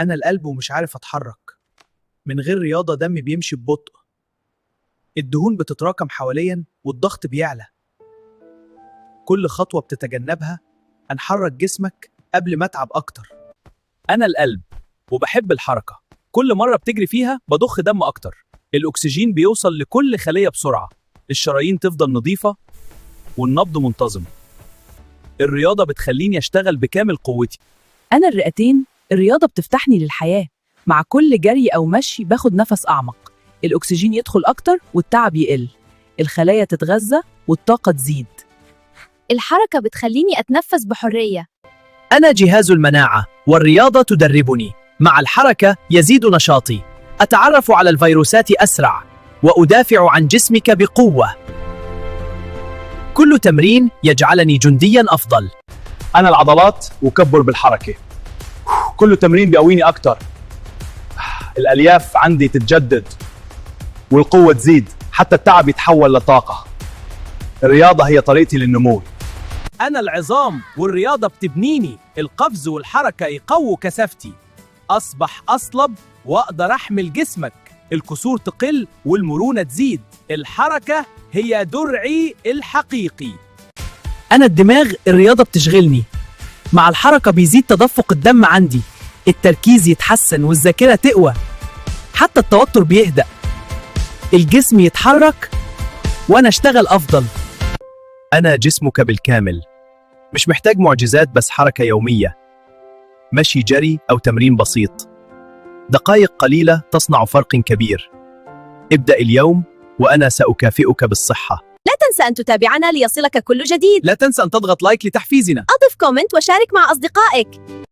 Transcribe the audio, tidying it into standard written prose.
أنا القلب ومش عارف أتحرك. من غير رياضة دمي بيمشي ببطء، الدهون بتتراكم حواليا والضغط بيعلى. كل خطوة بتتجنبها هنحرك جسمك قبل ما أتعب أكتر. أنا القلب وبحب الحركة، كل مرة بتجري فيها بضخ دم أكتر، الأكسجين بيوصل لكل خلية بسرعة، الشرايين تفضل نظيفة والنبض منتظم. الرياضة بتخليني أشتغل بكامل قوتي. أنا الرئتين، الرياضة بتفتحني للحياة. مع كل جري أو مشي باخد نفس أعمق، الأكسجين يدخل أكتر والتعب يقل، الخلايا تتغذى والطاقة تزيد. الحركة بتخليني أتنفس بحرية. أنا جهاز المناعة والرياضة تدربني. مع الحركة يزيد نشاطي، أتعرف على الفيروسات أسرع وأدافع عن جسمك بقوة. كل تمرين يجعلني جندياً أفضل. أنا العضلات وكبر بالحركة، كل تمرين بيقويني أكتر. الألياف عندي تتجدد والقوة تزيد، حتى التعب يتحول لطاقة. الرياضة هي طريقتي للنمو. أنا العظام والرياضة بتبنيني، القفز والحركة يقووا كثافتي، أصبح أصلب وأقدر أحمل جسمك، الكسور تقل والمرونة تزيد. الحركة هي درعي الحقيقي. أنا الدماغ، الرياضة بتشغلني، مع الحركة بيزيد تدفق الدم عندي، التركيز يتحسن والذاكرة تقوى، حتى التوتر بيهدأ، الجسم يتحرك وأنا أشتغل أفضل. أنا جسمك بالكامل، مش محتاج معجزات، بس حركة يومية، مشي، جري أو تمرين بسيط، دقائق قليلة تصنع فرق كبير. ابدأ اليوم وأنا سأكافئك بالصحة. لا تنسى أن تتابعنا ليصلك كل جديد. لا تنسى أن تضغط لايك لتحفيزنا. أضف كومنت وشارك مع أصدقائك.